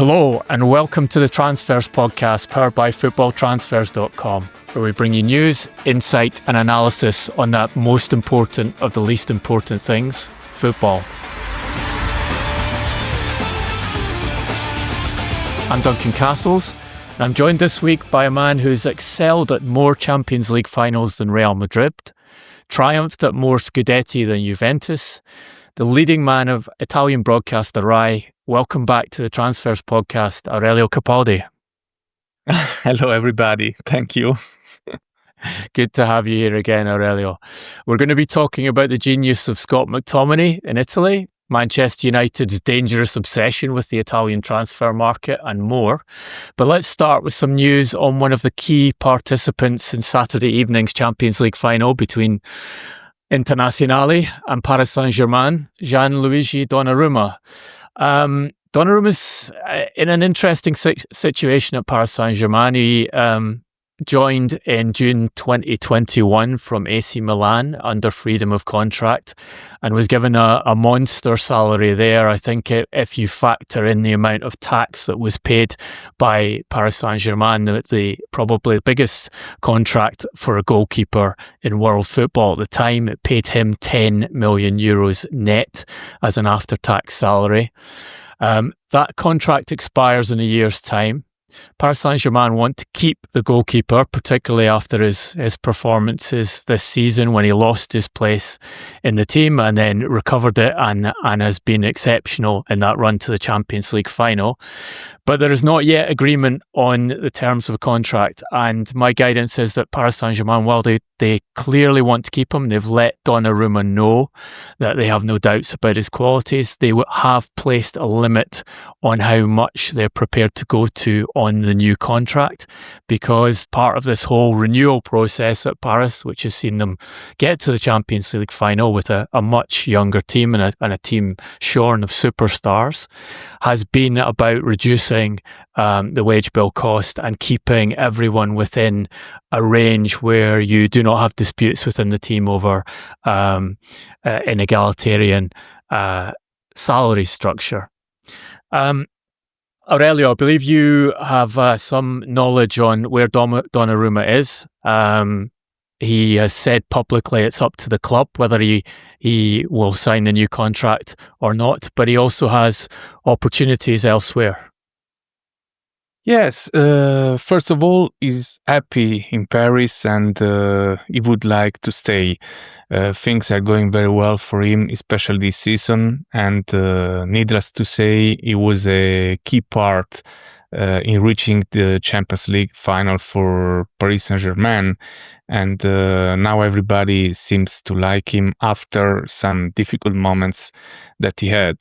Hello and welcome to the Transfers podcast powered by FootballTransfers.com, where we bring you news, insight and analysis on that most important of the least important things, football. I'm Duncan Castles and I'm joined this week by a man who's excelled at more Champions League finals than Real Madrid, triumphed at more Scudetti than Juventus, the leading man of Italian broadcaster RAI. Welcome back to the Transfers podcast, Aurelio Capaldi. Hello, everybody. Thank you. Good to have you here again, Aurelio. We're going to be talking about the genius of Scott McTominay in Italy, Manchester United's dangerous obsession with the Italian transfer market and more. But let's start with some news on one of the key participants in Saturday evening's Champions League final between Internazionale and Paris Saint-Germain, Gianluigi Donnarumma. Donnarumma's in an interesting situation at Paris Saint-Germain. He joined in June 2021 from AC Milan under freedom of contract and was given a monster salary there. I think if you factor in the amount of tax that was paid by Paris Saint-Germain, the probably the biggest contract for a goalkeeper in world football at the time, it paid him 10 million euros net as an after-tax salary. That contract expires in a year's time. Paris Saint-Germain want to keep the goalkeeper, particularly after his performances this season when he lost his place in the team and then recovered it and has been exceptional in that run to the Champions League final. But there is not yet agreement on the terms of the contract, and my guidance is that Paris Saint-Germain, while they clearly want to keep him, they've let Donnarumma know that they have no doubts about his qualities. They have placed a limit on how much they're prepared to go to on the new contract, because part of this whole renewal process at Paris, which has seen them get to the Champions League final with a much younger team and a team shorn of superstars, has been about reducing the wage bill cost and keeping everyone within a range where you do not have disputes within the team over an egalitarian salary structure. Aurelio, I believe you have some knowledge on where Donnarumma is. He has said publicly it's up to the club whether he will sign the new contract or not, but he also has opportunities elsewhere. Yes, first of all, he's happy in Paris and he would like to stay. Things are going very well for him, especially this season, and needless to say, he was a key part in reaching the Champions League final for Paris Saint-Germain, and now everybody seems to like him after some difficult moments that he had.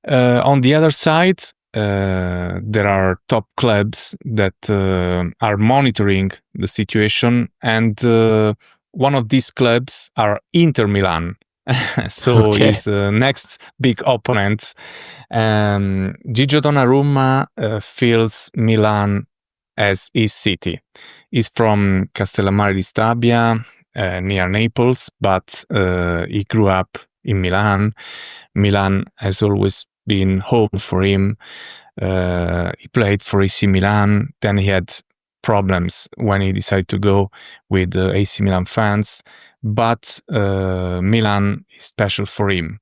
On the other side, there are top clubs that are monitoring the situation, and one of these clubs are Inter Milan. So his next big opponent, Gigio Donnarumma, feels Milan as his city. He's from Castellammare di Stabia, near Naples, but he grew up in Milan. Milan has always been home for him. He played for AC Milan. Then he had problems when he decided to go with the AC Milan fans. But Milan is special for him.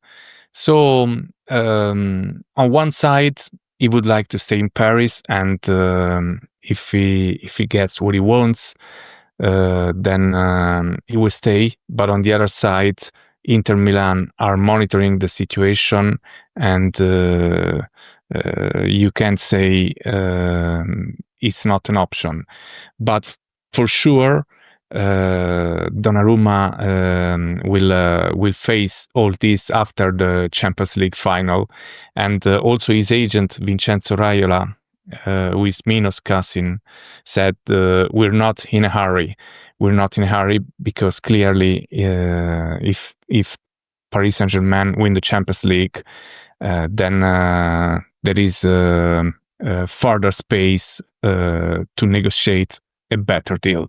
So on one side, he would like to stay in Paris, and if he gets what he wants, then he will stay. But on the other side, Inter Milan are monitoring the situation, and you can't say it's not an option. But for sure, Donnarumma will face all this after the Champions League final, and also his agent Vincenzo Raiola, who is Mino's cousin, said we're not in a hurry. We're not in a hurry because clearly, if Paris Saint-Germain win the Champions League, then there is further space to negotiate a better deal.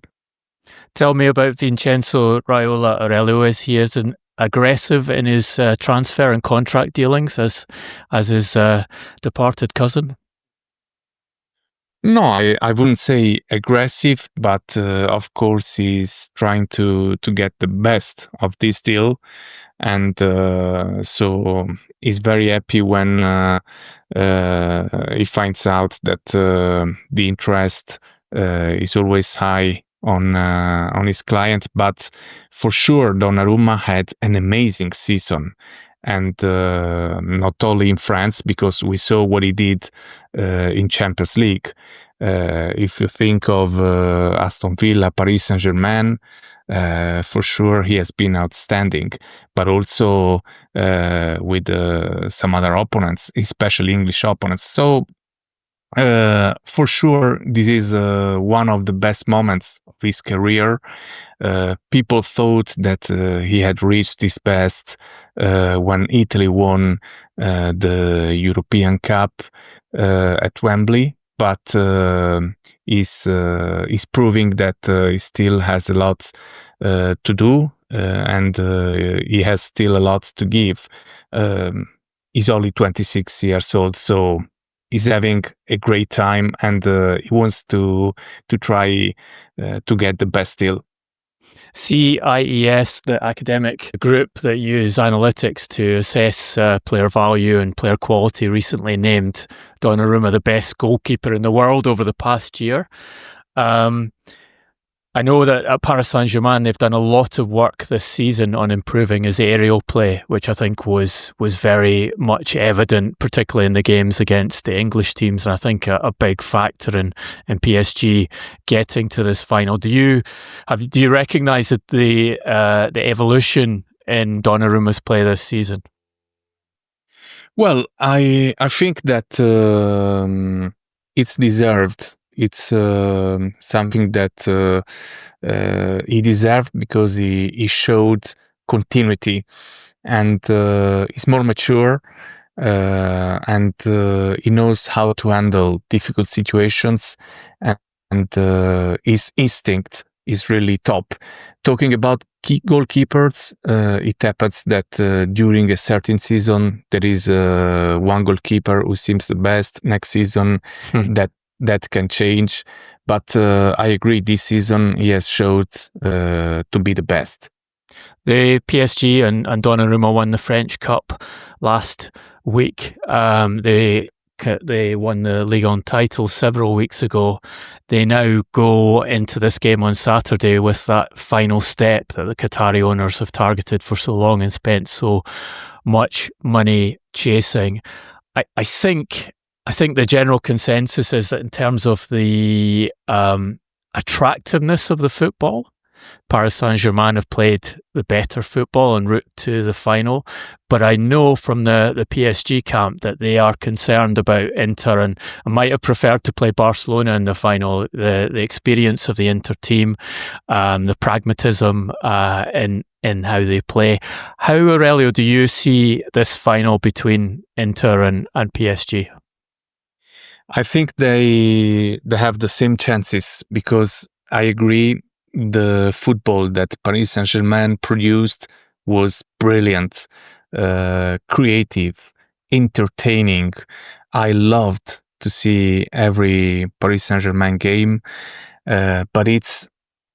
Tell me about Vincenzo Raiola, Aurelio. Is he as aggressive in his transfer and contract dealings as his departed cousin? No, I wouldn't say aggressive, but of course he's trying to get the best of this deal, and so he's very happy when he finds out that the interest is always high on his client. But for sure, Donnarumma had an amazing season. And not only in France, because we saw what he did in Champions League. If you think of Aston Villa, Paris Saint-Germain, for sure he has been outstanding, but also with some other opponents, especially English opponents. So for sure, this is one of the best moments of his career. People thought that he had reached his best when Italy won the European Cup at Wembley, but he's proving that he still has a lot to do, and he has still a lot to give. He's only 26 years old, so he's having a great time, and he wants to try to get the best deal. CIES, the academic group that use analytics to assess player value and player quality, recently named Donnarumma the best goalkeeper in the world over the past year. I know that at Paris Saint-Germain they've done a lot of work this season on improving his aerial play, which I think was very much evident, particularly in the games against the English teams, and I think a big factor in PSG getting to this final. Do you recognise the evolution in Donnarumma's play this season? Well, I think that it's deserved. It's something that he deserved, because he showed continuity, and he's more mature, and he knows how to handle difficult situations, and his instinct is really top. Talking about goalkeepers, it happens that during a certain season there is one goalkeeper who seems the best. Next season that can change, but I agree, this season he has showed to be the best. The PSG and Donnarumma won the French Cup last week. They won the Ligue 1 title several weeks ago. They now go into this game on Saturday with that final step that the Qatari owners have targeted for so long and spent so much money chasing. I think the general consensus is that in terms of the attractiveness of the football, Paris Saint-Germain have played the better football en route to the final. But I know from the PSG camp that they are concerned about Inter and might have preferred to play Barcelona in the final. The experience of the Inter team, the pragmatism in how they play. How, Aurelio, do you see this final between Inter and PSG? I think they have the same chances, because I agree, the football that Paris Saint-Germain produced was brilliant, creative, entertaining. I loved to see every Paris Saint-Germain game, but it's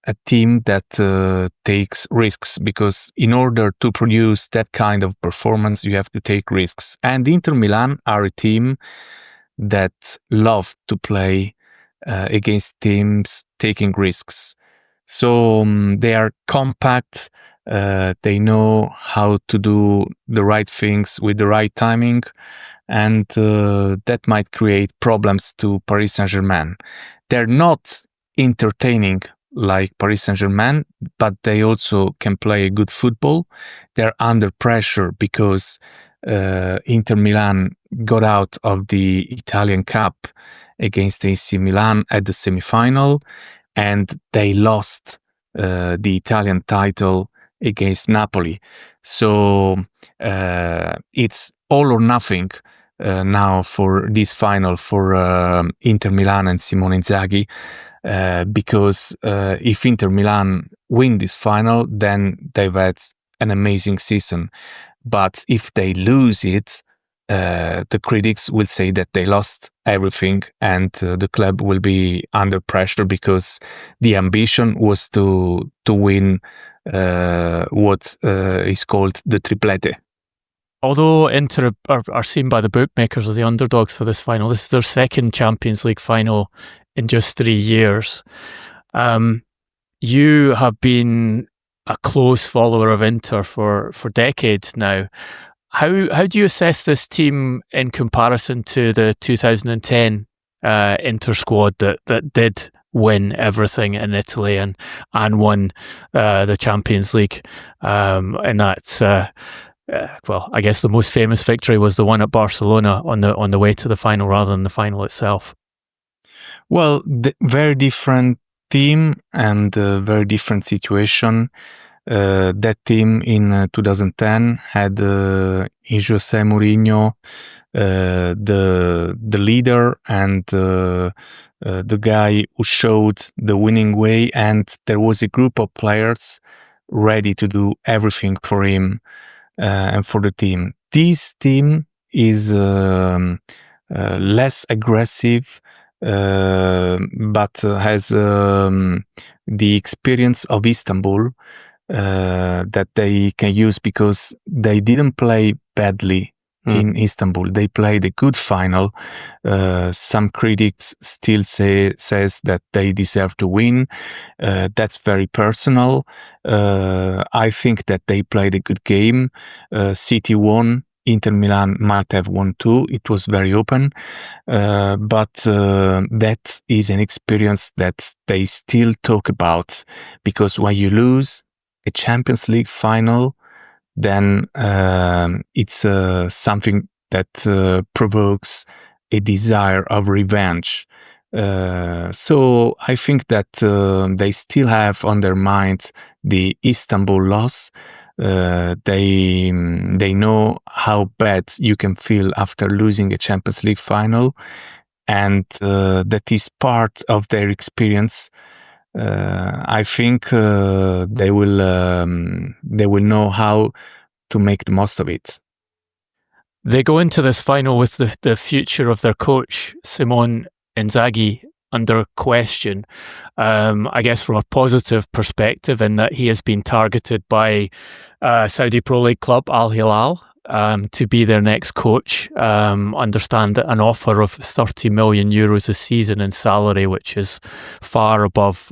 a team that takes risks, because in order to produce that kind of performance you have to take risks. And Inter Milan are a team that love to play against teams taking risks. So they are compact, they know how to do the right things with the right timing, and that might create problems to Paris Saint-Germain. They're not entertaining like Paris Saint-Germain, but they also can play good football. They're under pressure because Inter Milan got out of the Italian Cup against AC Milan at the semi-final, and they lost the Italian title against Napoli. So it's all or nothing now for this final for Inter Milan and Simone Inzaghi, because if Inter Milan win this final, then they've had an amazing season. But if they lose it, the critics will say that they lost everything, and the club will be under pressure because the ambition was to win what is called the triplete. Although Inter are seen by the bookmakers as the underdogs for this final, this is their second Champions League final in just 3 years. You have been a close follower of Inter for decades now. How do you assess this team in comparison to the 2010 Inter squad that did win everything in Italy and won the Champions League? And that's well, I guess the most famous victory was the one at Barcelona on the way to the final rather than the final itself. Well, very different team and very different situation. That team in 2010 had Jose Mourinho, the leader and the guy who showed the winning way, and there was a group of players ready to do everything for him and for the team. This team is less aggressive, but has the experience of Istanbul that they can use because they didn't play badly in Istanbul. They played a good final. Some critics still says that they deserve to win. That's very personal. I think that they played a good game. City won. Inter Milan might have won too. It was very open. But that is an experience that they still talk about, because when you lose a Champions League final, then it's something that provokes a desire of revenge. So I think that they still have on their mind the Istanbul loss. They know how bad you can feel after losing a Champions League final, and that is part of their experience. I think they will know how to make the most of it. They go into this final with the future of their coach, Simone Inzaghi, under question. I guess from a positive perspective, in that he has been targeted by Saudi Pro League club Al Hilal to be their next coach. Understand that an offer of 30 million euros a season in salary, which is far above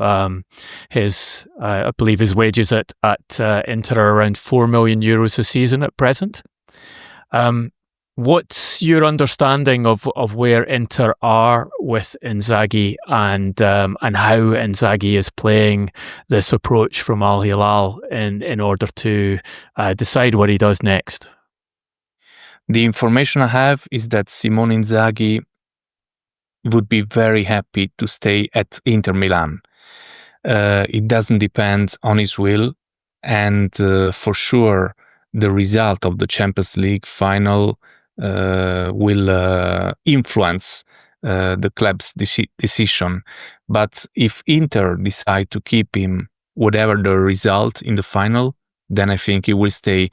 his, I believe his wages at Inter are around 4 million euros a season at present. What's your understanding of where Inter are with Inzaghi and how Inzaghi is playing this approach from Al Hilal in order to decide what he does next? The information I have is that Simone Inzaghi would be very happy to stay at Inter Milan. It doesn't depend on his will, and for sure the result of the Champions League final will influence the club's decision. But if Inter decide to keep him, whatever the result in the final, then I think he will stay.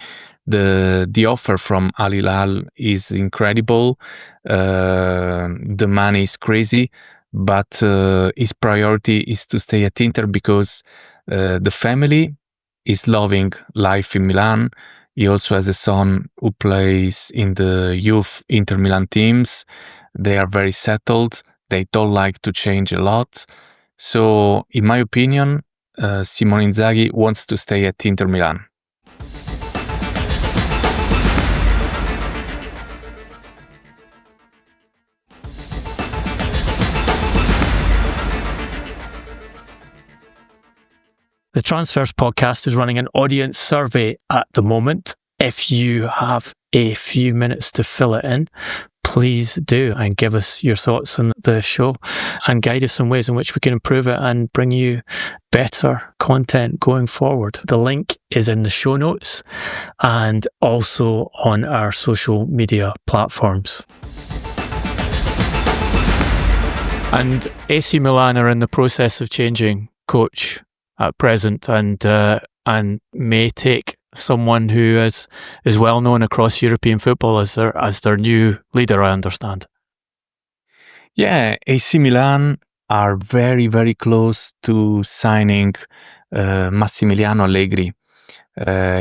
The offer from Al Hilal is incredible. The money is crazy, but his priority is to stay at Inter because the family is loving life in Milan. He also has a son who plays in the youth Inter Milan teams. They are very settled. They don't like to change a lot. So, in my opinion, Simone Inzaghi wants to stay at Inter Milan. The Transfers podcast is running an audience survey at the moment. If you have a few minutes to fill it in, please do, and give us your thoughts on the show and guide us in ways in which we can improve it and bring you better content going forward. The link is in the show notes and also on our social media platforms. And AC Milan are in the process of changing coach at present, and and may take someone who is well known across European football as their new leader, I understand. Yeah, AC Milan are very, very close to signing Massimiliano Allegri.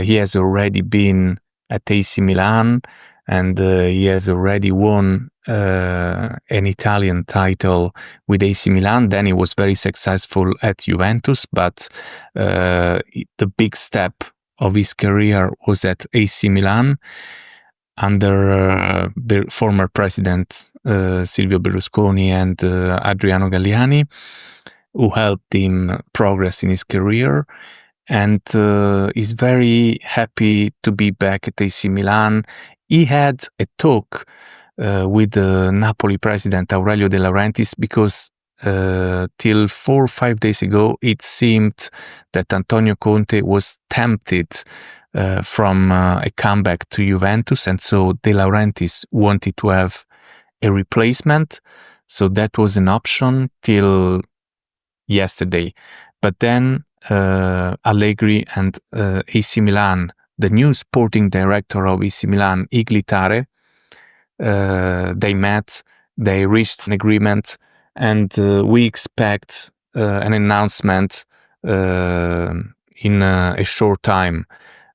He has already been at AC Milan, and he has already won an Italian title with AC Milan. Then he was very successful at Juventus, but the big step of his career was at AC Milan under former president Silvio Berlusconi and Adriano Galliani, who helped him progress in his career. And is very happy to be back at AC Milan. He had a talk with the Napoli president Aurelio De Laurentiis because till 4 or 5 days ago it seemed that Antonio Conte was tempted from a comeback to Juventus, and so De Laurentiis wanted to have a replacement. So that was an option till yesterday. But then Allegri and AC Milan, the new sporting director of AC Milan, Iglitare, they met, they reached an agreement, and we expect an announcement in a short time.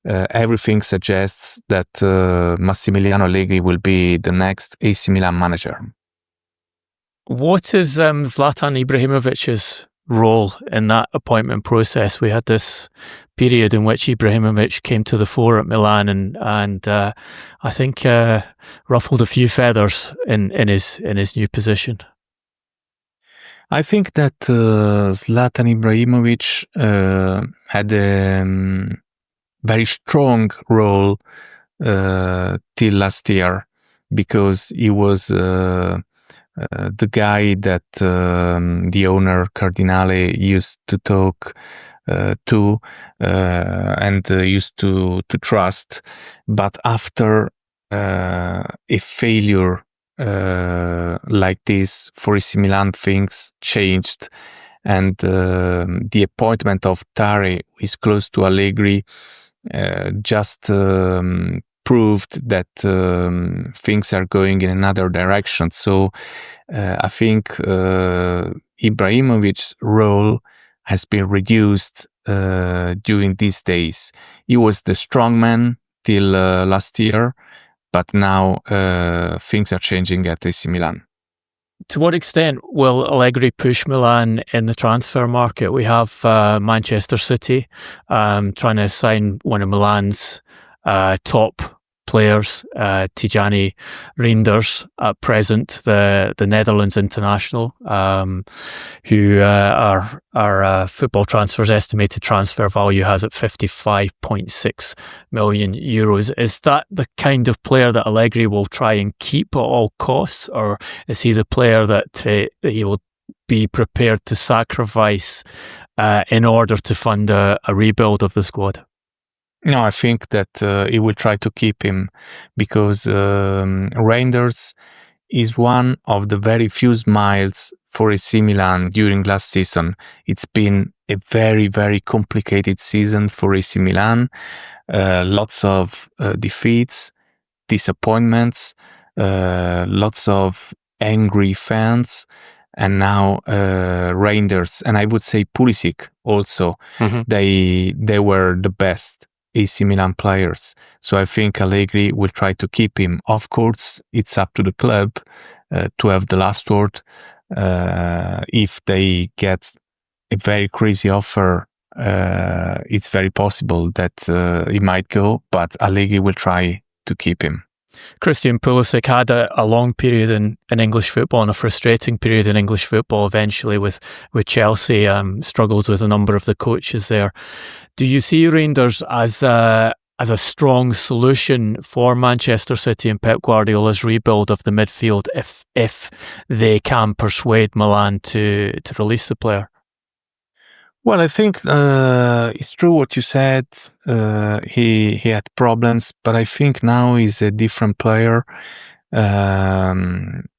Everything suggests that Massimiliano Allegri will be the next AC Milan manager. What is Zlatan Ibrahimovic's role in that appointment process? We had this period in which Ibrahimovic came to the fore at Milan and I think ruffled a few feathers in his new position. I think that Zlatan Ibrahimovic had a very strong role till last year, because he was the guy that the owner Cardinale used to talk to and used to trust. But after a failure like this for AC Milan, things changed, and the appointment of Tare, who is close to Allegri, just proved that things are going in another direction. So I think Ibrahimovic's role has been reduced during these days. He was the strongman till last year, but now things are changing at AC Milan. To what extent will Allegri push Milan in the transfer market? We have Manchester City trying to sign one of Milan's top players, Tijani Reijnders, at present, the Netherlands international, who our FootballTransfers estimated transfer value has at 55.6 million euros. Is that the kind of player that Allegri will try and keep at all costs, or is he the player that he will be prepared to sacrifice in order to fund a rebuild of the squad? No, I think that he will try to keep him, because Reijnders is one of the very few smiles for AC Milan during last season. It's been a very, very complicated season for AC Milan. Lots of defeats, disappointments, lots of angry fans, and now Reijnders, and I would say Pulisic also. They were the best AC Milan players. So I think Allegri will try to keep him. Of course, it's up to the club to have the last word. If they get a very crazy offer, it's very possible that he might go, but Allegri will try to keep him. Christian Pulisic had a long period in English football and a frustrating period in English football eventually with Chelsea, struggles with a number of the coaches there. Do you see Reijnders as a strong solution for Manchester City and Pep Guardiola's rebuild of the midfield if they can persuade Milan to release the player? Well, I think it's true what you said. He had problems, but I think now he's a different player.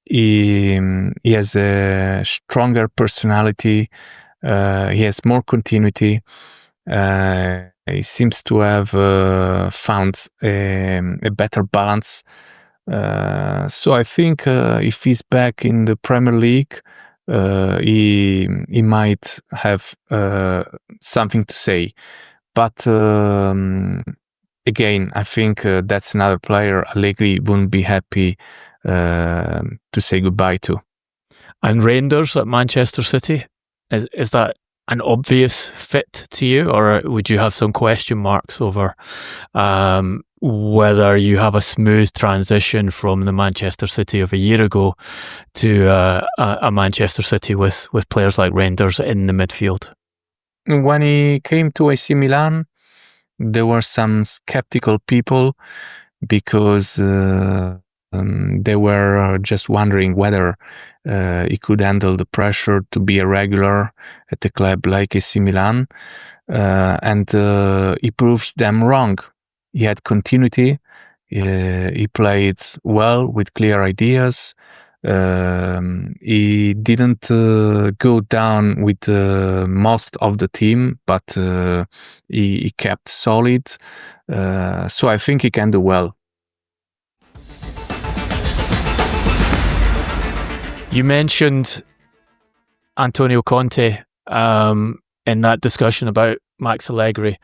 He has a stronger personality. He has more continuity. He seems to have found a better balance. So I think if he's back in the Premier League, he might have something to say. But again, I think that's another player Allegri wouldn't be happy to say goodbye to. And Reijnders at Manchester City, is that an obvious fit to you, or would you have some question marks over whether you have a smooth transition from the Manchester City of a year ago to a Manchester City with players like Reijnders in the midfield? When he came to AC Milan, there were some skeptical people because they were just wondering whether he could handle the pressure to be a regular at a club like AC Milan, and he proved them wrong. He had continuity, he played well with clear ideas, he didn't go down with most of the team, but he kept solid, so I think he can do well. You mentioned Antonio Conte in that discussion about Max Allegri.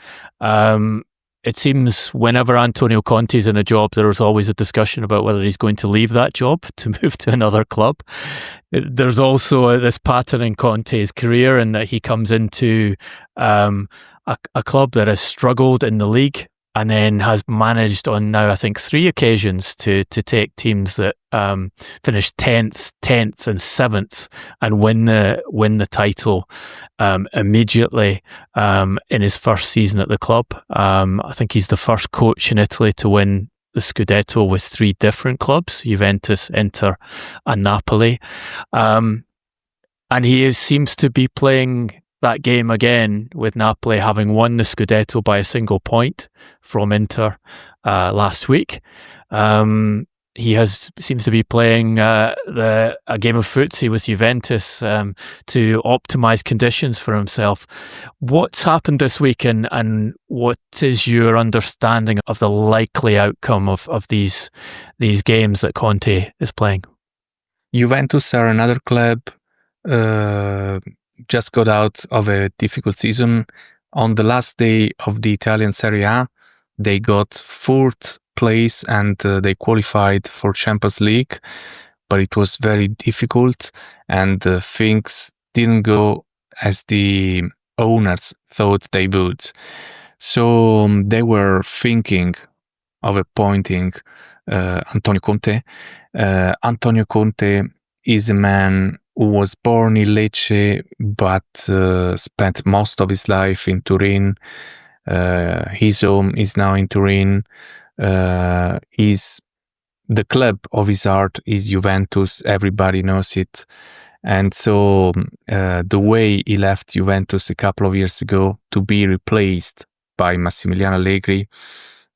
It seems whenever Antonio Conte's in a job, there's always a discussion about whether he's going to leave that job to move to another club. There's also this pattern in Conte's career in that he comes into a club that has struggled in the league and then has managed on now, I think, 3 occasions to take teams that finish 10th and 7th and win the title immediately in his first season at the club. I think he's the first coach in Italy to win the Scudetto with 3 different clubs, Juventus, Inter and Napoli. And he seems to be playing that game again with Napoli, having won the Scudetto by a single point from Inter last week. He seems to be playing a game of footsie with Juventus to optimise conditions for himself. What's happened this week, and what is your understanding of the likely outcome of these games that Conte is playing? Juventus are another club just got out of a difficult season. On the last day of the Italian SerieA, they got 4th place and they qualified for Champions League, but it was very difficult and things didn't go as the owners thought they would. So they were thinking of appointing Antonio Conte. Antonio Conte is a man who was born in Lecce but spent most of his life in Turin. His home is now in Turin. The club of his heart is Juventus. Everybody knows it. And so the way he left Juventus a couple of years ago to be replaced by Massimiliano Allegri,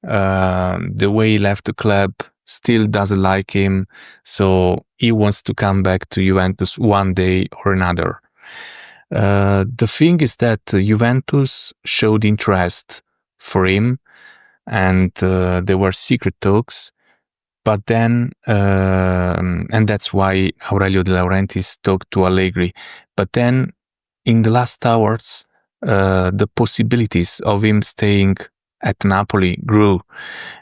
the way he left the club still doesn't like him, so he wants to come back to Juventus one day or another. The thing is that Juventus showed interest for him, and there were secret talks, but then, and that's why Aurelio De Laurentiis talked to Allegri. But then, in the last hours, the possibilities of him staying at Napoli grew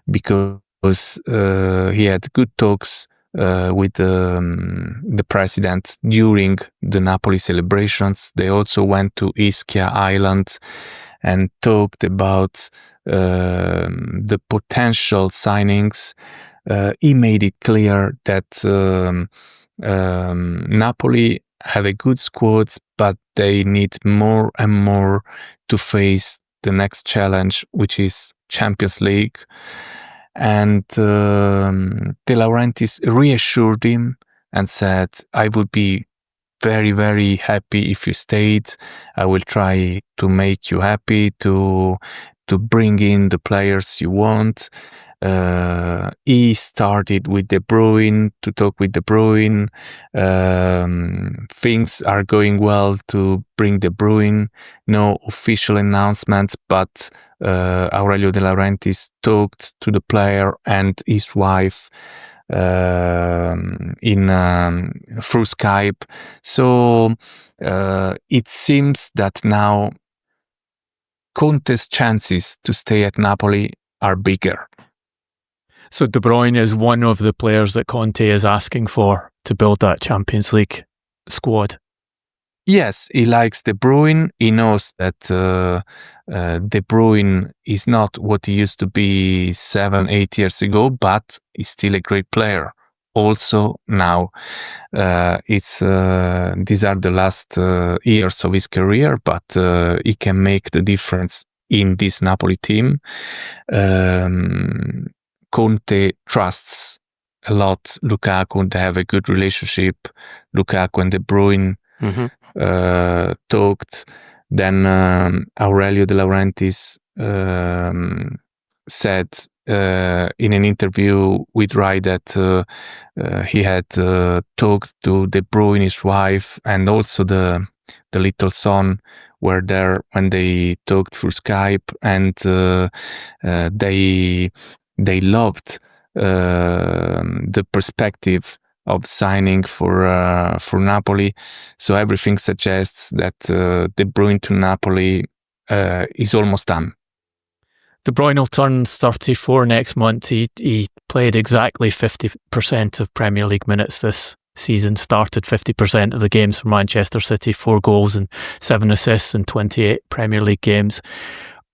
because he had good talks with the president during the Napoli celebrations. They also went to Ischia Island and talked about the potential signings. He made it clear that Napoli have a good squad, but they need more and more to face the next challenge, which is Champions League. And De Laurentiis reassured him and said, I would be very, very happy if you stayed. I will try to make you happy, to bring in the players you want. He started with De Bruyne to talk with De Bruyne. Things are going well to bring De Bruyne. No official announcement, but Aurelio De Laurentiis talked to the player and his wife through Skype. So it seems that now Conte's chances to stay at Napoli are bigger. So De Bruyne is one of the players that Conte is asking for to build that Champions League squad. Yes, he likes De Bruyne. He knows that De Bruyne is not what he used to be 7-8 years ago, but he's still a great player. Also now, these are the last years of his career, but he can make the difference in this Napoli team. Conte trusts a lot Lukaku. They have a good relationship. Lukaku and De Bruyne talked. Then Aurelio De Laurentiis said in an interview with RAI that he had talked to De Bruyne, his wife, and also the little son were there when they talked through Skype, and they loved the perspective of signing for Napoli. So everything suggests that De Bruyne to Napoli is almost done. De Bruyne will turn 34 next month. He played exactly 50% of Premier League minutes this season, started 50% of the games for Manchester City, 4 goals and 7 assists in 28 Premier League games.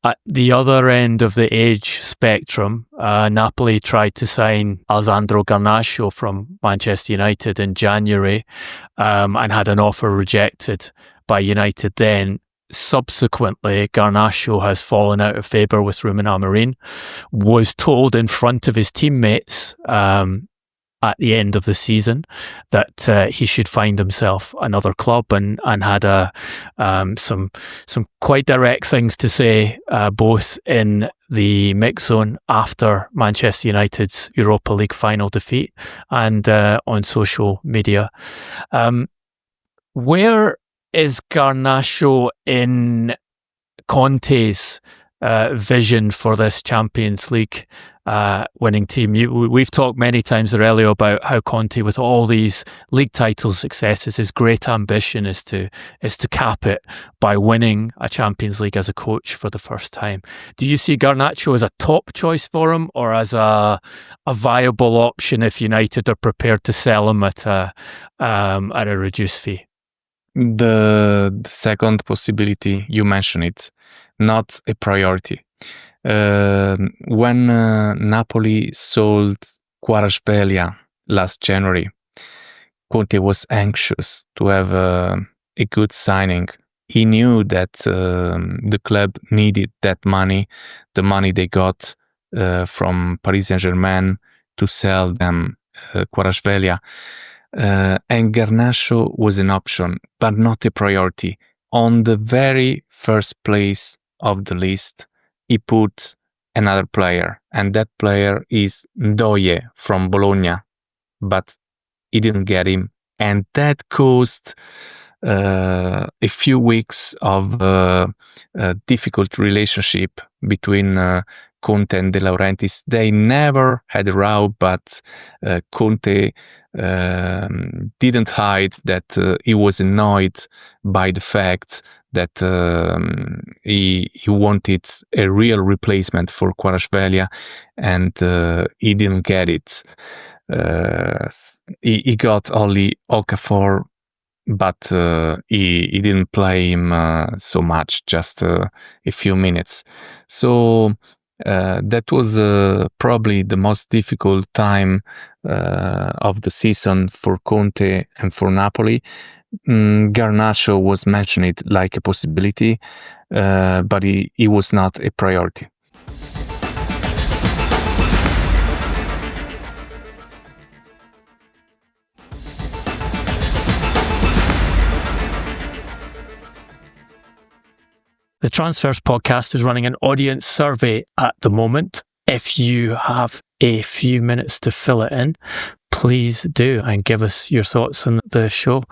At the other end of the age spectrum, Napoli tried to sign Alessandro Garnacho from Manchester United in January and had an offer rejected by United then. Subsequently, Garnacho has fallen out of favour with Ruben Amorim, was told in front of his teammates at the end of the season that he should find himself another club, and had some quite direct things to say both in the mix zone after Manchester United's Europa League final defeat and on social media. Where is Garnacho in Conte's vision for this Champions League winning team? We've talked many times, Aurelio, about how Conte, with all these league title successes, his great ambition is to cap it by winning a Champions League as a coach for the first time. Do you see Garnacho as a top choice for him, or as a viable option if United are prepared to sell him at a reduced fee? The second possibility, you mentioned it, not a priority. When Napoli sold Kvaratskhelia last January, Conte was anxious to have a good signing. He knew that the club needed that money, the money they got from Paris Saint-Germain to sell them Kvaratskhelia. And Garnacho was an option, but not a priority. On the very first place of the list, he put another player, and that player is Ndoye from Bologna, but he didn't get him, and that caused a few weeks of a difficult relationship between Conte and De Laurentiis. They never had a row, but Conte didn't hide that he was annoyed by the fact that he wanted a real replacement for Kvaratskhelia, and he didn't get it. He got only Okafor, but he didn't play him so much, just a few minutes. So that was probably the most difficult time of the season for Conte and for Napoli. Garnacho was mentioned like a possibility, but he was not a priority. The Transfers podcast is running an audience survey at the moment. if you have a few minutes to fill it in, please do, and give us your thoughts on the show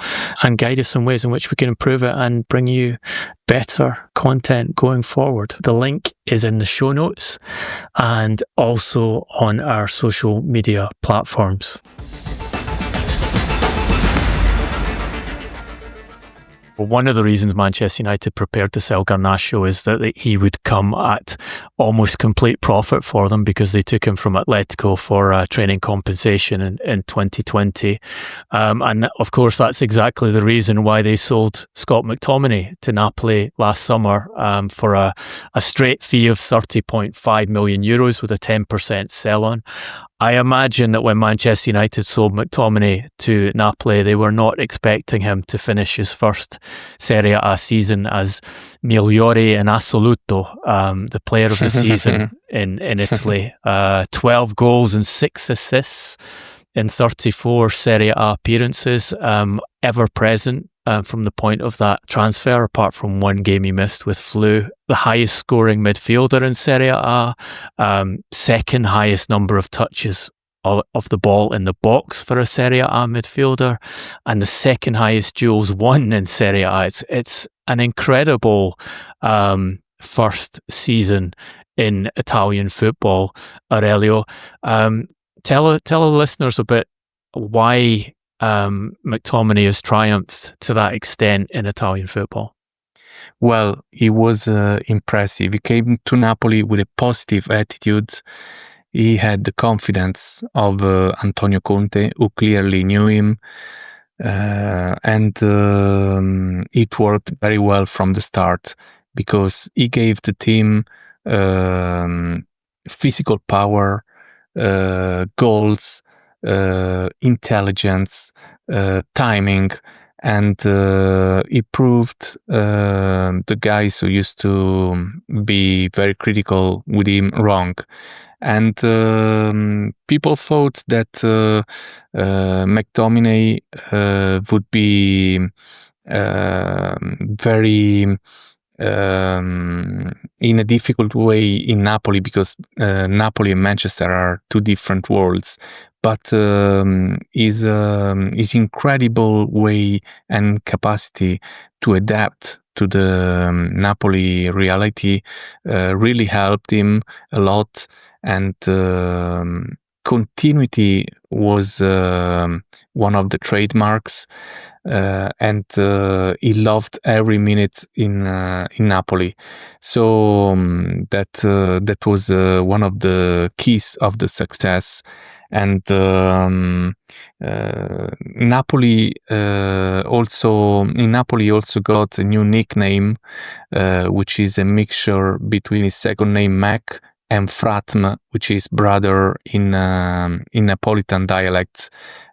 and guide us in ways in which we can improve it and bring you better content going forward. The link is in the show notes and also on our social media platforms. Well, one of the reasons Manchester United prepared to sell Garnacho is that he would come at almost complete profit for them, because they took him from Atletico for training compensation in 2020. And of course, that's exactly the reason why they sold Scott McTominay to Napoli last summer for a straight fee of €30.5 million with a 10% sell-on. I imagine that when Manchester United sold McTominay to Napoli, they were not expecting him to finish his first Serie A season as Migliore in Assoluto, the player of the season in Italy. 12 goals and 6 assists in 34 Serie A appearances, ever present from the point of that transfer, apart from one game he missed with flu. The highest scoring midfielder in Serie A, second highest number of touches of the ball in the box for a Serie A midfielder, and the second highest duels won in Serie A. It's an incredible first season in Italian football, Aurelio. Tell the listeners a bit why McTominay has triumphed to that extent in Italian football. Well, he was impressive. He came to Napoli with a positive attitude. He had the confidence of Antonio Conte, who clearly knew him, and it worked very well from the start, because he gave the team physical power, goals, intelligence, timing, and he proved the guys who used to be very critical with him wrong. And people thought that McTominay would be very in a difficult way in Napoli, because Napoli and Manchester are two different worlds. But his incredible way and capacity to adapt to the Napoli reality really helped him a lot. And continuity was one of the trademarks, and he loved every minute in Napoli. So that was one of the keys of the success. And Napoli also got a new nickname, which is a mixture between his second name Mac and Fratm, which is brother in Napolitan dialect.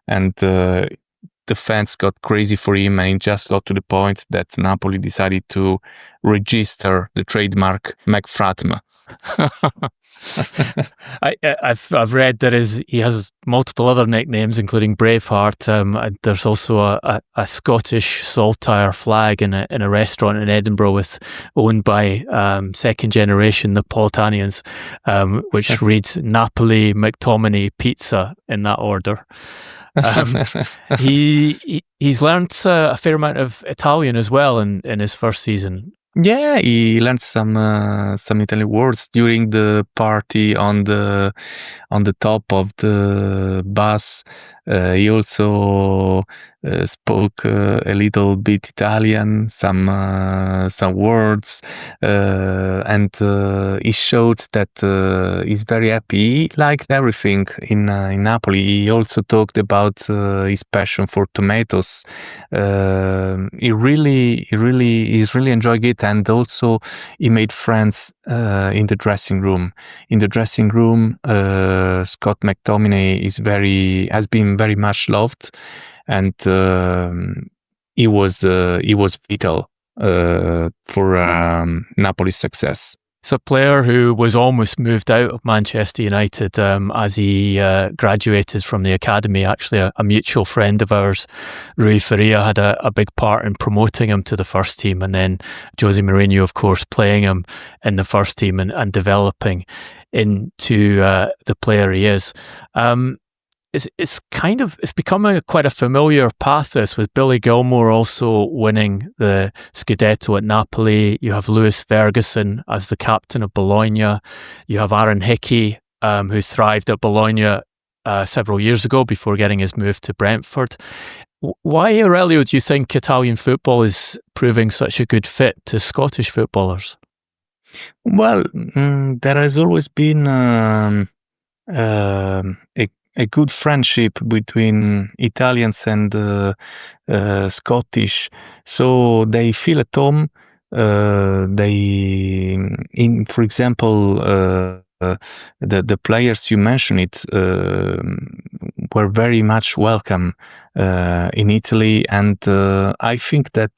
And the fans got crazy for him, and it just got to the point that Napoli decided to register the trademark McFratm. I've read he has multiple other nicknames, including Braveheart. There's also a Scottish saltire flag in a restaurant in Edinburgh owned by second generation Napolitanians, which reads Napoli McTominay Pizza in that order. He's learned a fair amount of Italian as well in his first season. Yeah, he learned some Italian words during the party on the top of the bus. He also spoke a little bit Italian, some words, and he showed that he's very happy. He liked everything in Napoli. He also talked about his passion for tomatoes. He's really enjoying it, and also he made friends in the dressing room. In the dressing room, Scott McTominay has been very much loved, and he was vital for Napoli's success. It's a player who was almost moved out of Manchester United as he graduated from the academy. Actually, a mutual friend of ours, Rui Faria, had a big part in promoting him to the first team, and then Jose Mourinho, of course, playing him in the first team and developing into the player he is. It's becoming quite a familiar path, this, with Billy Gilmour also winning the Scudetto at Napoli. You have Lewis Ferguson as the captain of Bologna. You have Aaron Hickey, who thrived at Bologna several years ago before getting his move to Brentford. Why, Aurelio, do you think Italian football is proving such a good fit to Scottish footballers? Well, there has always been a good friendship between Italians and Scottish, so they feel at home. For example, the players you mentioned were very much welcome in Italy, and I think that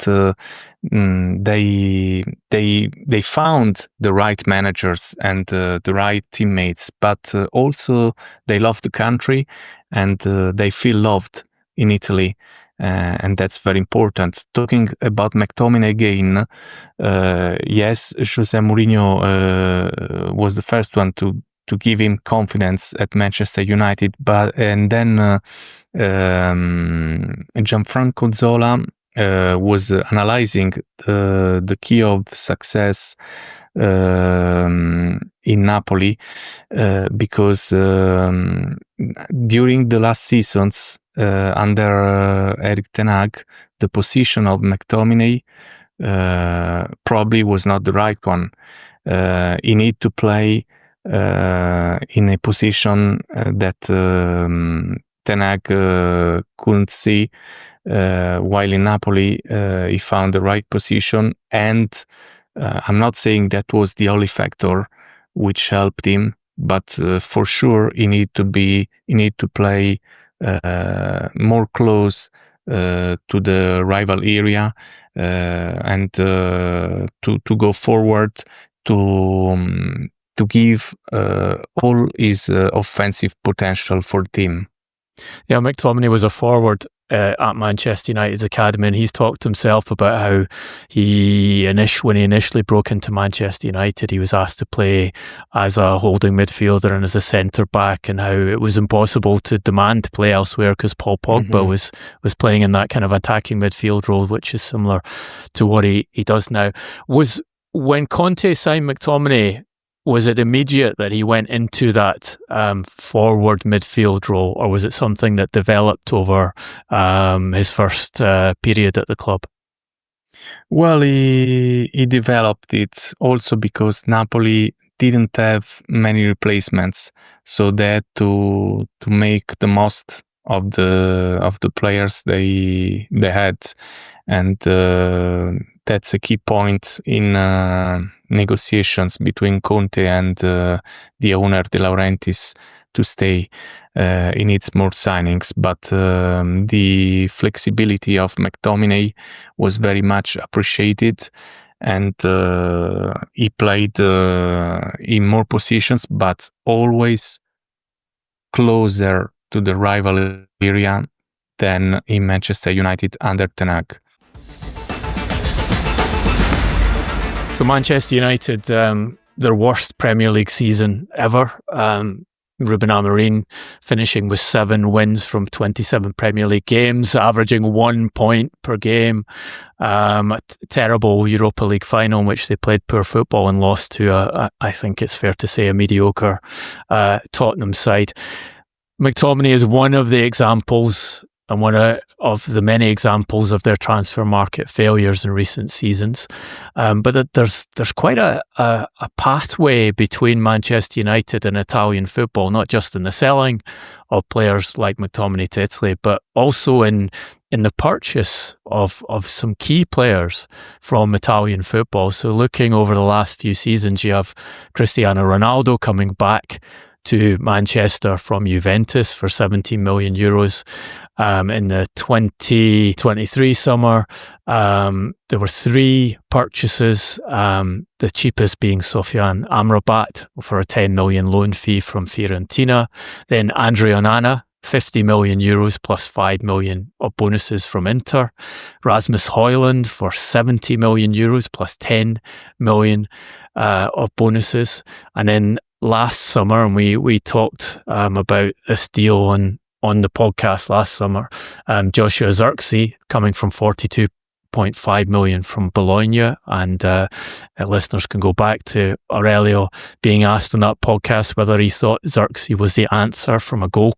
they found the right managers and the right teammates, but also they love the country and they feel loved in Italy. And that's very important. Talking about McTominay again, yes, Jose Mourinho was the first one to give him confidence at Manchester United, and then Gianfranco Zola was analyzing the key of success in Napoli because during the last seasons under Erik ten Hag, the position of McTominay probably was not the right one. He need to play in a position that Ten Hag couldn't see, while in Napoli he found the right position, and I'm not saying that was the only factor which helped him, but for sure he need to play more close to the rival area and to go forward to give all his offensive potential for the team. Yeah, McTominay was a forward at Manchester United's academy, and he's talked himself about how when he initially broke into Manchester United, he was asked to play as a holding midfielder and as a centre back, and how it was impossible to demand to play elsewhere because Paul Pogba was playing in that kind of attacking midfield role, which is similar to what he does now. When Conte signed McTominay, was it immediate that he went into that forward midfield role, or was it something that developed over his first period at the club? Well, he developed it also because Napoli didn't have many replacements, so they had to make the most of the players they had, and that's a key point in negotiations between Conte and the owner De Laurentiis to stay. He needs more signings, but the flexibility of McTominay was very much appreciated, and he played in more positions, but always closer to the rival area than in Manchester United under Ten Hag. So Manchester United, their worst Premier League season ever. Ruben Amorim finishing with 7 wins from 27 Premier League games, averaging 1 point per game. A terrible Europa League final in which they played poor football and lost to, I think it's fair to say, a mediocre Tottenham side. McTominay is one of the examples, and one of the many examples of their transfer market failures in recent seasons. But there's quite a pathway between Manchester United and Italian football, not just in the selling of players like McTominay to Italy, but also in the purchase of some key players from Italian football. So looking over the last few seasons, you have Cristiano Ronaldo coming back to Manchester from Juventus for 17 million euros. In the 2023 summer, there were 3 purchases, the cheapest being Sofiane Amrabat for a 10 million loan fee from Fiorentina. Then Andre Onana, 50 million euros plus 5 million of bonuses from Inter. Rasmus Højlund for 70 million euros plus 10 million of bonuses. And then last summer, and we talked about this deal on the podcast last summer, Joshua Zirkzee coming from 42.5 million from Bologna, and listeners can go back to Aurelio being asked on that podcast whether he thought Zirkzee was the answer from a goal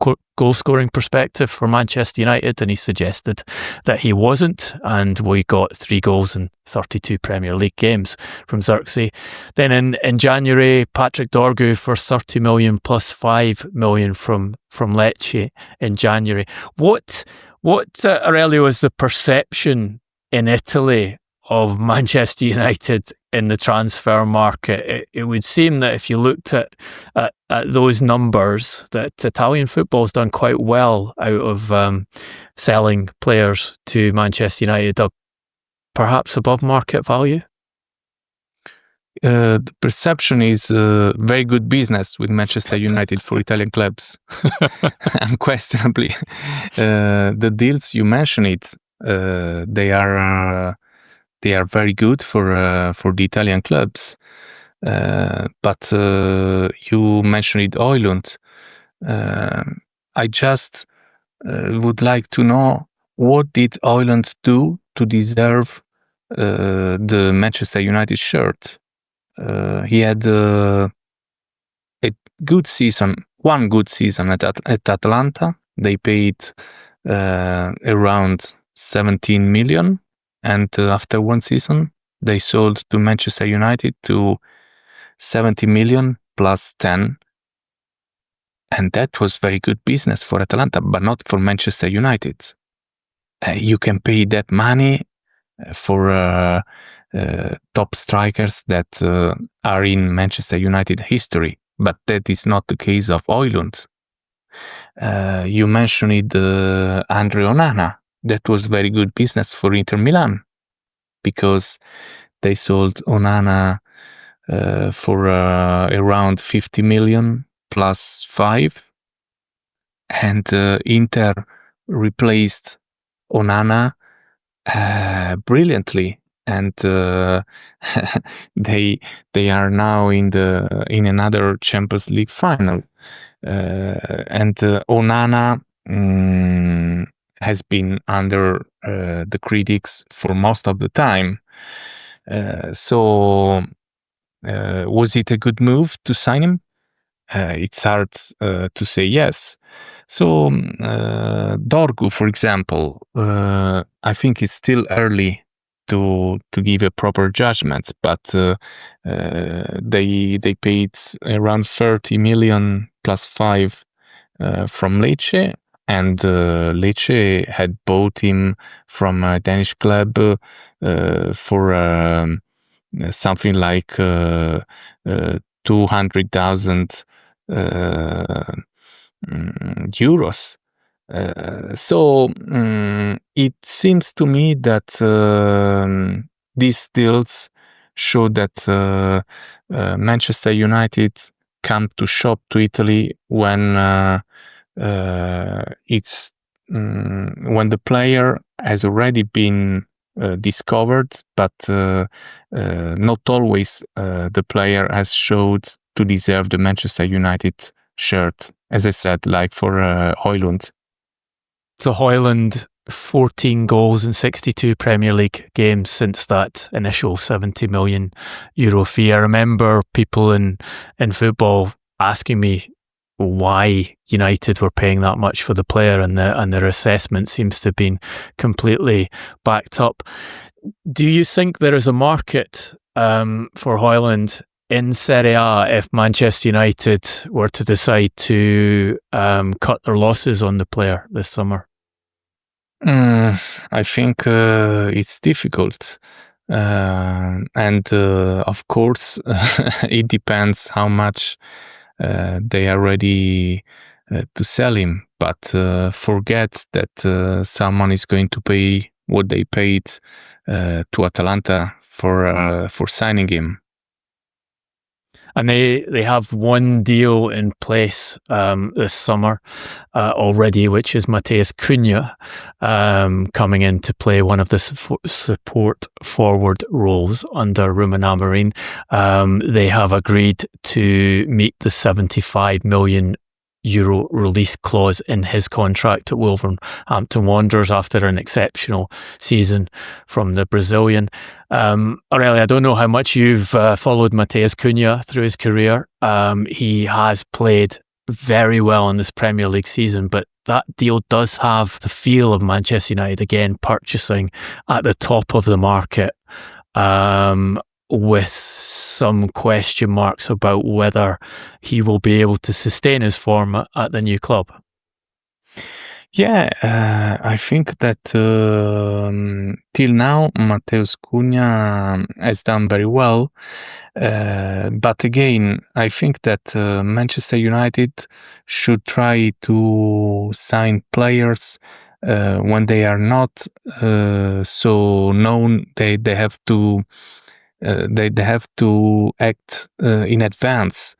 scoring perspective for Manchester United, and he suggested that he wasn't, and we got 3 goals in 32 Premier League games from Zirkzee. Then in January, Patrick Dorgu for 30 million plus 5 million from Lecce in January. What Aurelio, is the perception in Italy of Manchester United in the transfer market? It would seem that if you looked at those numbers, that Italian football's done quite well out of selling players to Manchester United, perhaps above market value. The perception is very good business with Manchester United for Italian clubs. Unquestionably, the deals you mentioned, they are very good for the Italian clubs. But you mentioned Højlund. I just would like to know, what did Højlund do to deserve the Manchester United shirt? He had a good season, one good season at Atalanta. They paid around 17 million, and after one season they sold to Manchester United to 70 million plus 10, and that was very good business for Atalanta, but not for Manchester United. You can pay that money for top strikers that are in Manchester United history, but that is not the case of Højlund. You mentioned Andre Onana. That was very good business for Inter Milan, because they sold Onana for around 50 million plus 5, and Inter replaced Onana brilliantly, and they are now in another Champions League final, and Onana has been under the critics for most of the time. So was it a good move to sign him? It's hard to say yes. So Dorgu, for example, I think it's still early to give a proper judgment, but they paid around 30 million plus 5 from Lecce, and Lecce had bought him from a Danish club for something like 200,000 euros. So it seems to me that these deals show that Manchester United come to shop to Italy when when the player has already been discovered, but not always the player has showed to deserve the Manchester United shirt, as I said, like for Højlund. So Højlund, 14 goals in 62 Premier League games since that initial 70 million euro fee. I remember people in football asking me why United were paying that much for the player, and their assessment seems to have been completely backed up. Do you think there is a market for Højlund in Serie A if Manchester United were to decide to cut their losses on the player this summer? I think it's difficult. And of course, it depends how much they are ready to sell him, but forget that someone is going to pay what they paid to Atalanta for signing him. And they have one deal in place this summer already, which is Matheus Cunha coming in to play one of the support forward roles under Ruben Amorim. They have agreed to meet the €75 million release clause in his contract at Wolverhampton Wanderers after an exceptional season from the Brazilian. Aurelio, I don't know how much you've followed Matheus Cunha through his career. He has played very well in this Premier League season, but that deal does have the feel of Manchester United again purchasing at the top of the market, with some question marks about whether he will be able to sustain his form at the new club. Yeah, I think that till now Matheus Cunha has done very well, but again, I think that Manchester United should try to sign players when they are not so known. They have to act in advance,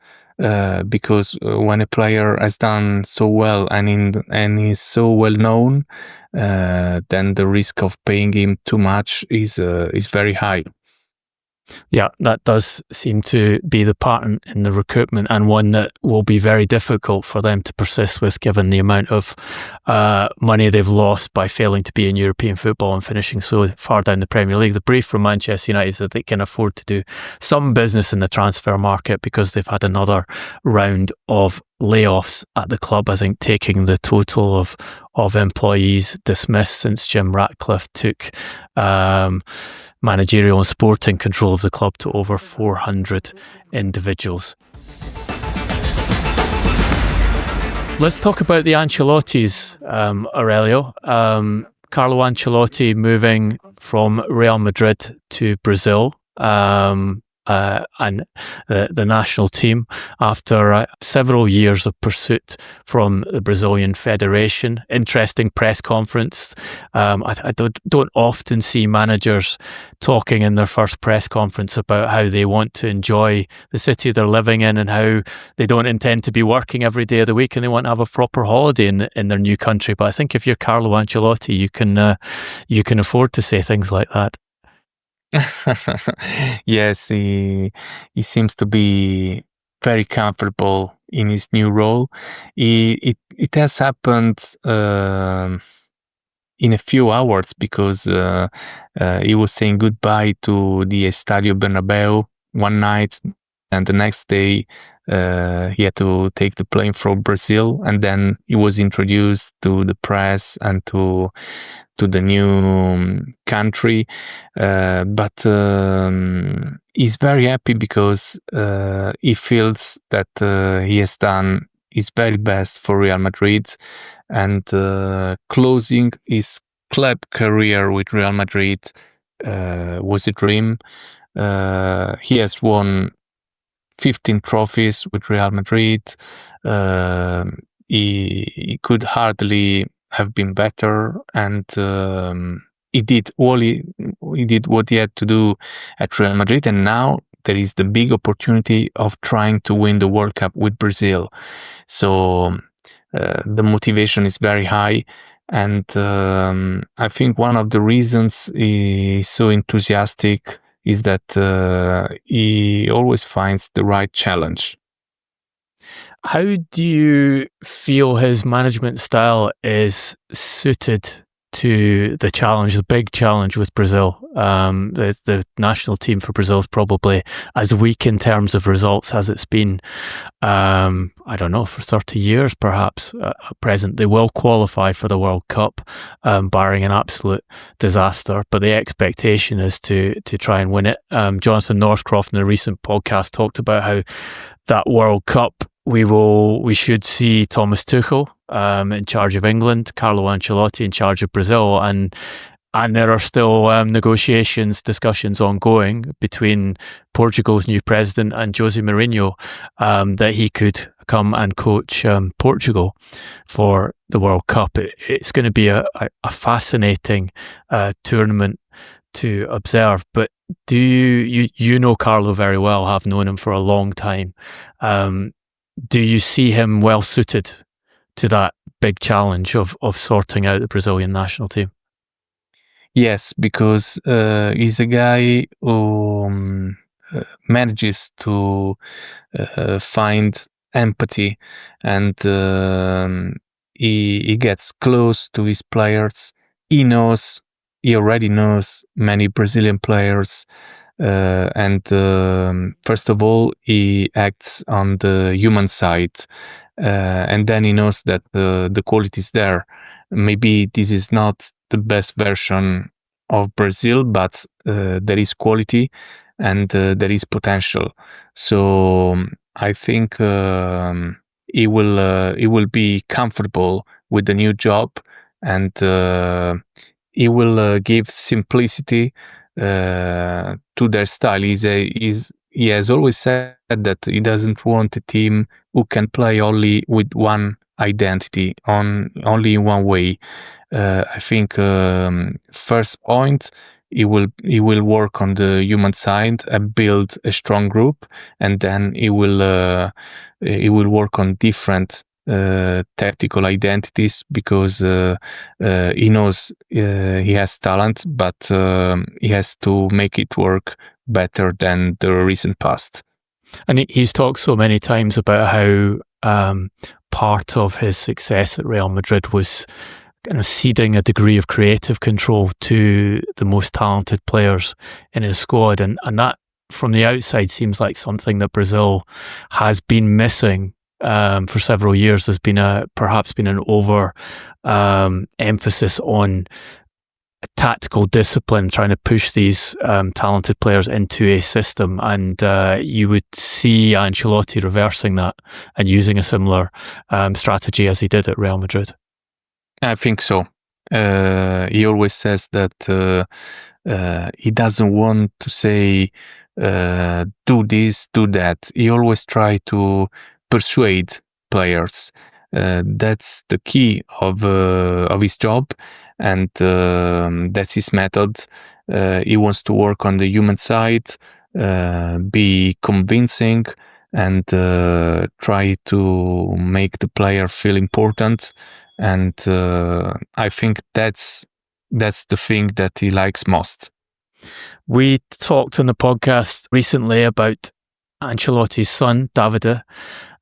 because when a player has done so well and is so well known, then the risk of paying him too much is very high. Yeah, that does seem to be the pattern in the recruitment, and one that will be very difficult for them to persist with, given the amount of money they've lost by failing to be in European football and finishing so far down the Premier League. The brief from Manchester United is that they can afford to do some business in the transfer market because they've had another round of layoffs at the club, I think taking the total of employees dismissed since Jim Ratcliffe took managerial and sporting control of the club to over 400 individuals. Let's talk about the Ancelottis, Aurelio. Carlo Ancelotti moving from Real Madrid to Brazil, and the national team after several years of pursuit from the Brazilian Federation. Interesting press conference. I don't often see managers talking in their first press conference about how they want to enjoy the city they're living in and how they don't intend to be working every day of the week and they want to have a proper holiday in their new country. But I think if you're Carlo Ancelotti, you can afford to say things like that. Yes, he seems to be very comfortable in his new role. It has happened in a few hours because he was saying goodbye to the Estadio Bernabeu one night, and the next day he had to take the plane from Brazil, and then he was introduced to the press and to the new country. But he's very happy because he feels that he has done his very best for Real Madrid, and closing his club career with Real Madrid was a dream. He has won 15 trophies with Real Madrid. He could hardly have been better, and he did what he had to do at Real Madrid, and now there is the big opportunity of trying to win the World Cup with Brazil. So the motivation is very high, and I think one of the reasons he's so enthusiastic is that he always finds the right challenge. How do you feel his management style is suited to the challenge, the big challenge with Brazil? The national team for Brazil is probably as weak in terms of results as it's been, I don't know, for 30 years perhaps at present. They will qualify for the World Cup, barring an absolute disaster, but the expectation is to try and win it. Jonathan Northcroft in a recent podcast talked about how that World Cup we should see Thomas Tuchel in charge of England, Carlo Ancelotti in charge of Brazil, and And there are still discussions ongoing between Portugal's new president and Jose Mourinho that he could come and coach Portugal for the World Cup. It's going to be a fascinating tournament to observe. But do you know Carlo very well, have known him for a long time. Do you see him well suited to that big challenge of sorting out the Brazilian national team? Yes, because he's a guy who manages to find empathy, and he gets close to his players. He already knows many Brazilian players, and first of all, he acts on the human side, and then he knows that the quality is there. Maybe this is not the best version of Brazil, but there is quality and there is potential. So I think he will be comfortable with the new job, and he will give simplicity to their style. He has always said that he doesn't want a team who can play only with one identity, only in one way. I think first point, he will work on the human side and build a strong group, and then he will work on different tactical identities, because he knows he has talent, but he has to make it work better than the recent past. And he's talked so many times about how part of his success at Real Madrid was kind of ceding a degree of creative control to the most talented players in his squad, and that from the outside seems like something that Brazil has been missing for several years. There's been perhaps an over emphasis on tactical discipline, trying to push these talented players into a system, and you would see Ancelotti reversing that and using a similar strategy as he did at Real Madrid. I think so. He always says that he doesn't want to say do this, do that. He always tries to persuade players. That's the key of his job, and that's his method. He wants to work on the human side, be convincing, and try to make the player feel important. And I think that's the thing that he likes most. We talked on the podcast recently about Ancelotti's son, Davide,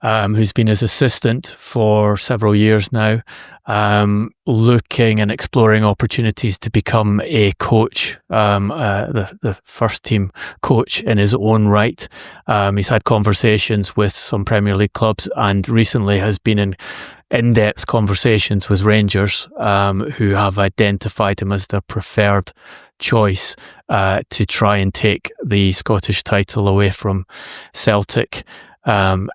who's been his assistant for several years now, looking and exploring opportunities to become a coach, the first team coach in his own right. He's had conversations with some Premier League clubs, and recently has been in in-depth conversations with Reijnders, who have identified him as their preferred choice to try and take the Scottish title away from Celtic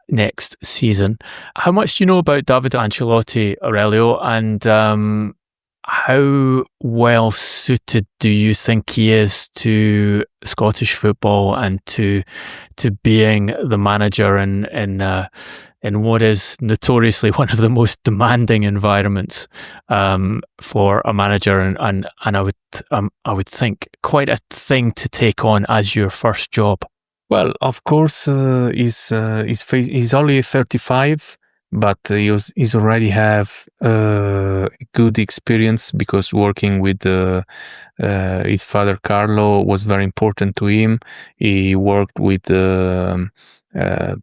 next season. How much do you know about Davide Ancelotti, Aurelio, and how well suited do you think he is to Scottish football and to being the manager in what is notoriously one of the most demanding environments for a manager, and I would think quite a thing to take on as your first job? Well, of course, he's only 35, but he's already have good experience, because working with his father Carlo was very important to him. He worked with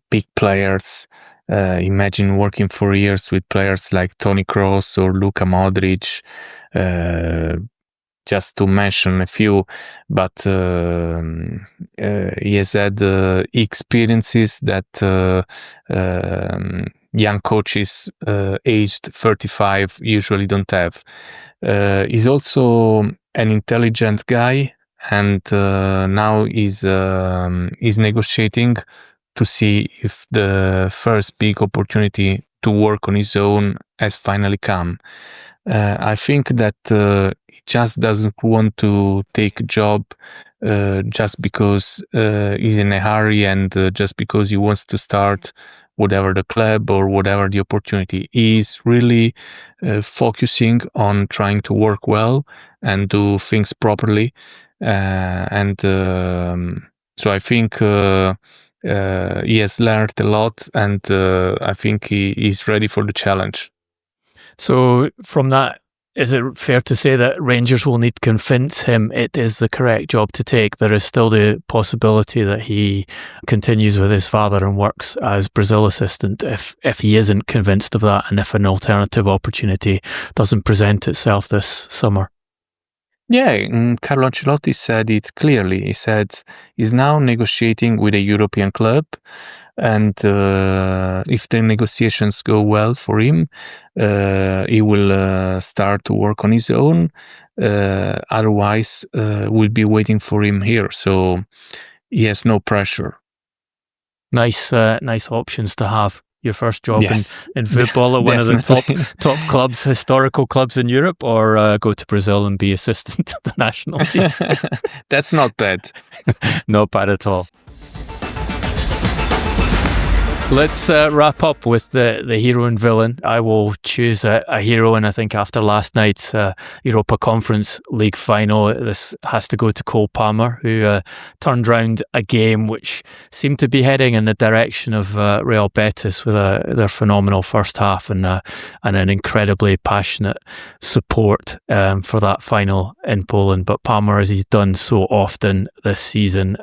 big players. Imagine working for years with players like Toni Kroos or Luka Modric, just to mention a few. But he has had experiences that young coaches aged 35 usually don't have. He's also an intelligent guy, and now he's negotiating to see if the first big opportunity to work on his own has finally come. I think that he just doesn't want to take a job just because he's in a hurry and just because he wants to start whatever the club or whatever the opportunity. He's really focusing on trying to work well and do things properly. So I think he has learned a lot, and I think he is ready for the challenge. So from that, is it fair to say that Rangers will need to convince him it is the correct job to take? There is still the possibility that he continues with his father and works as Brazil assistant if he isn't convinced of that, and if an alternative opportunity doesn't present itself this summer. Yeah, Carlo Ancelotti said it clearly. He said he's now negotiating with a European club, and if the negotiations go well for him, he will start to work on his own. Otherwise, we'll be waiting for him here. So he has no pressure. Nice options to have. Your first job Yes. in football at one of the top clubs, historical clubs in Europe, or go to Brazil and be assistant to the national team. That's not bad. Not bad at all. Let's wrap up with the hero and villain. I will choose a hero, and I think after last night's Europa Conference League final, this has to go to Cole Palmer, who turned round a game which seemed to be heading in the direction of Real Betis with their phenomenal first half and an incredibly passionate support for that final in Poland. But Palmer, as he's done so often this season,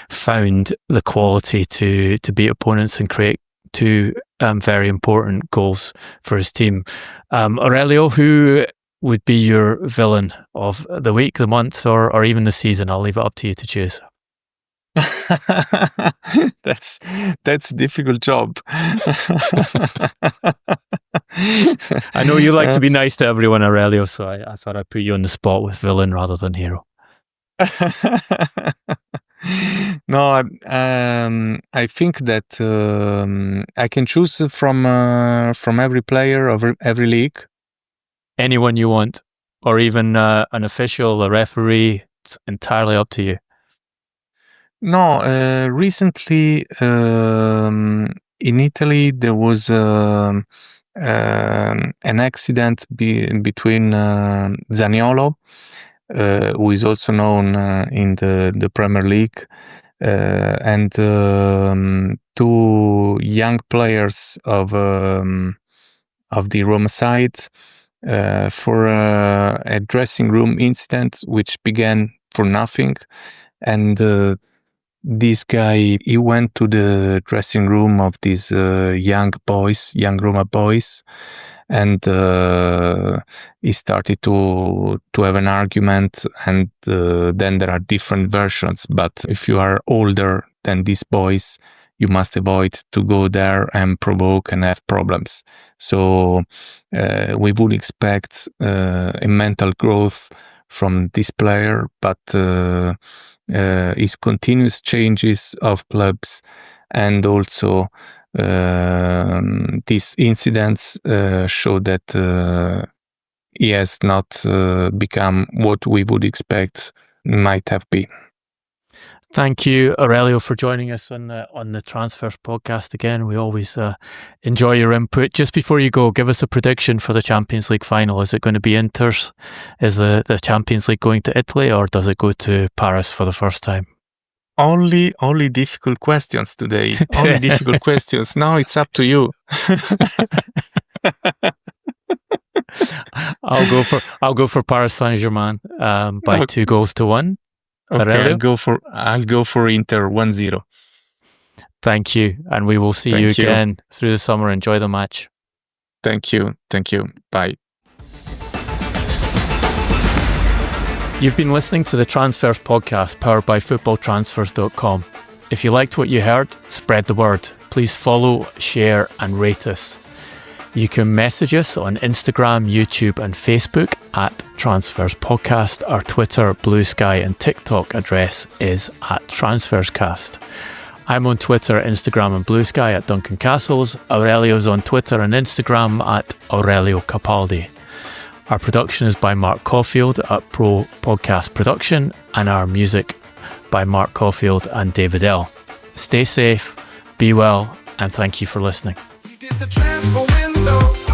found the quality to beat opponents and create two very important goals for his team. Aurelio, who would be your villain of the week, the month, or even the season? I'll leave it up to you to choose. That's a difficult job. I know you like to be nice to everyone, Aurelio, so I thought I'd put you on the spot with villain rather than hero. No, I think that I can choose from every player of every league. Anyone you want, or even an official, a referee. It's entirely up to you. No, recently in Italy there was an accident between Zaniolo, who is also known in the Premier League, and two young players of the Roma side for a dressing room incident which began for nothing. And this guy, he went to the dressing room of these young Roma boys, and he started to have an argument, and then there are different versions. But if you are older than these boys, you must avoid to go there and provoke and have problems. So we would expect a mental growth from this player, but his continuous changes of clubs and also these incidents show that he has not become what we would expect he might have been. Thank you, Aurelio, for joining us on the Transfers podcast again. We always enjoy your input. Just before you go, give us a prediction for the Champions League final. Is it going to be Inter's? Is the Champions League going to Italy, or does it go to Paris for the first time? Only difficult questions today. Only difficult questions. Now it's up to you. I'll go for Paris Saint-Germain by 2-1. Okay, I'll go for Inter 1-0. Thank you, and we will see you again through the summer. Enjoy the match. Thank you. Bye. You've been listening to the Transfers podcast powered by FootballTransfers.com. If you liked what you heard, spread the word. Please follow, share, and rate us. You can message us on Instagram, YouTube, and Facebook at Transfers Podcast. Our Twitter, Blue Sky, and TikTok address is at TransfersCast. I'm on Twitter, Instagram and Blue Sky at Duncan Castles. Aurelio's on Twitter and Instagram at Aurelio Capaldi. Our production is by Mark Caulfield at Pro Podcast Production, and our music by Mark Caulfield and David L. Stay safe, be well, and thank you for listening. We did the transfer window.